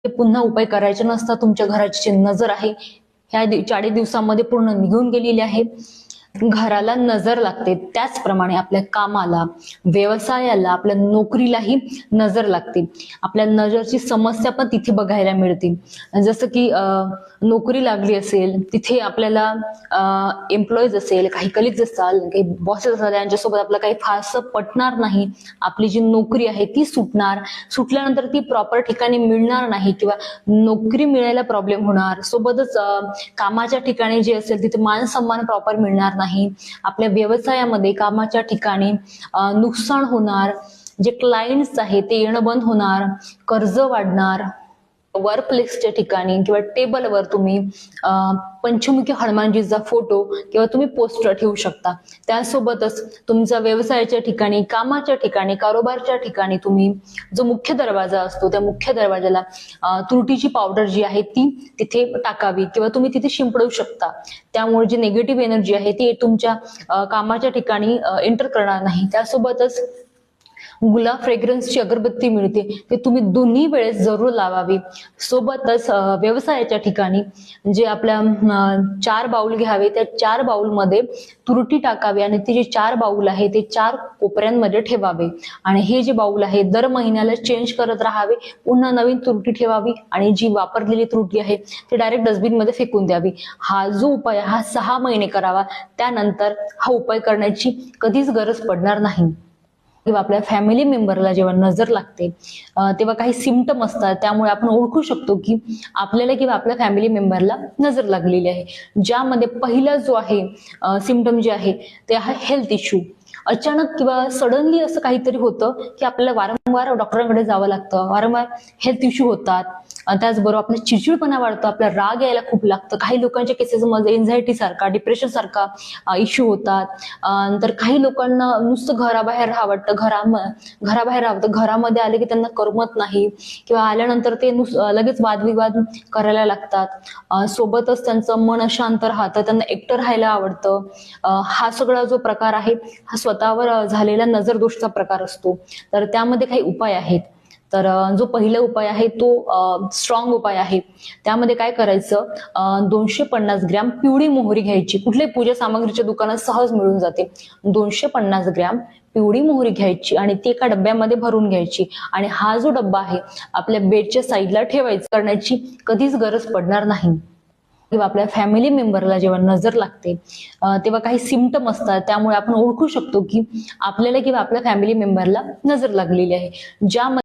ते पुन्हा उपाय करायचे नसतात. तुमच्या घराची जी नजर आहे ह्या 40 दिवसांमध्ये पूर्ण निघून गेलेली आहे. घराला नजर लागते त्याचप्रमाणे आपल्या कामाला, व्यवसायाला, आपल्या नोकरीलाही नजर लागते. आपल्या नजरची समस्या पण तिथे बघायला मिळते. जसं की नोकरी लागली असेल, तिथे आपल्याला एम्प्लॉईज असेल, काही कलिग्स असतात, काही बॉसेस असतात, यांच्यासोबत आपलं काही फारसं पटणार नाही. आपली जी नोकरी आहे ती सुटल्यानंतर ती प्रॉपर ठिकाणी मिळणार नाही किंवा नोकरी मिळायला प्रॉब्लेम होणार. सोबतच कामाच्या ठिकाणी जे असेल तिथे मान सन्मान प्रॉपर मिळणार नाही. आपल्या व्यवसायामध्ये कामाच्या ठिकाणी नुकसान होणार. जे क्लायंट्स आहे ते येणं बंद होणार. कर्ज वाढणार. वर्क प्लेसच्या ठिकाणी किंवा टेबलवर तुम्ही पंचमुखी हनुमानजीचा फोटो किंवा तुम्ही पोस्टर ठेवू शकता. त्यासोबतच तुमच्या व्यवसायाच्या ठिकाणी, कामाच्या ठिकाणी, कारोबारच्या ठिकाणी तुम्ही जो मुख्य दरवाजा असतो त्या मुख्य दरवाजाला तुरटीची पावडर जी आहे ती तिथे टाकावी किंवा तुम्ही तिथे शिंपडू शकता. त्यामुळे जी निगेटिव्ह एनर्जी आहे ती तुमच्या कामाच्या ठिकाणी एंटर करणार नाही. त्यासोबतच गुलाब फ्रेग्रन्सची अगरबत्ती मिळते, ते तुम्ही दोन्ही वेळेस जरूर लावावी. सोबतच व्यवसायाच्या ठिकाणी जे आपल्या 4 बाउल घ्यावे, त्या 4 बाउलमध्ये तुरटी टाकावी आणि ते जे 4 बाउल आहे ते 4 कोपऱ्यांमध्ये ठेवावे. आणि हे जे बाउल आहे दर महिन्याला चेंज करत राहावे. पुन्हा नवीन तुरटी ठेवावी आणि जी वापरलेली तुरटी आहे ती डायरेक्ट डस्टबिन मध्ये फेकून द्यावी. हा जो उपाय हा 6 महिने करावा. त्यानंतर हा उपाय करण्याची कधीच गरज पडणार नाही. किंवा आपल्या फॅमिली मेंबरला जेव्हा नजर लागते तेव्हा काही सिम्पटम असतात. त्यामुळे आपण ओळखू शकतो की आपल्याला किंवा आपल्या फॅमिली मेंबरला नजर लागलेली आहे. ज्यामध्ये पहिला जो आहे सिम्पटम जे आहे ते आहे हेल्थ इश्यू. अचानक किंवा सडनली असं काहीतरी होतं की आपल्याला वारंवार डॉक्टरांकडे जावं लागतं, वारंवार हेल्थ इश्यू होतात. त्याचबरोबर आपला चिडचिडपणा वाढतो, आपला राग यायला खूप लागतं. काही लोकांच्या केसेसमध्ये एन्झायटी सारखा, डिप्रेशन सारखा इश्यू होतात. तर काही लोकांना नुसतं घराबाहेर राहावं वाटतं, घराबाहेर राहावं, घरामध्ये आले की त्यांना करमत नाही किंवा आल्यानंतर ते लगेच वादविवाद करायला लागतात. सोबतच त्यांचं मन अशांत राहतं, त्यांना एकटं राहायला आवडतं. हा सगळा जो प्रकार आहे हा स्वतःवर झालेला नजरदोषचा प्रकार असतो. तर त्यामध्ये काही उपाय आहेत. तर जो पहिला उपाय आहे तो स्ट्रॉंग उपाय आहे. त्यामध्ये काय करायचं, 250 ग्रॅम पिवळी मोहरी घ्यायची. कुठल्याही पूजा सामग्रीच्या दुकानात सहज मिळून जाते. 250 ग्रॅम पिवळी मोहरी घ्यायची आणि ती एका डब्यामध्ये भरून घ्यायची. आणि हा जो डब्बा आहे आपल्या बेडच्या साईडला ठेवायचा. करण्याची कधीच गरज पडणार नाही. किंवा आपल्या फॅमिली मेंबरला जेव्हा नजर लागते तेव्हा काही सिम्पटम असतात. त्यामुळे आपण ओळखू शकतो की आपल्याला किंवा आपल्या फॅमिली मेंबरला नजर लागलेली आहे. ज्यामध्ये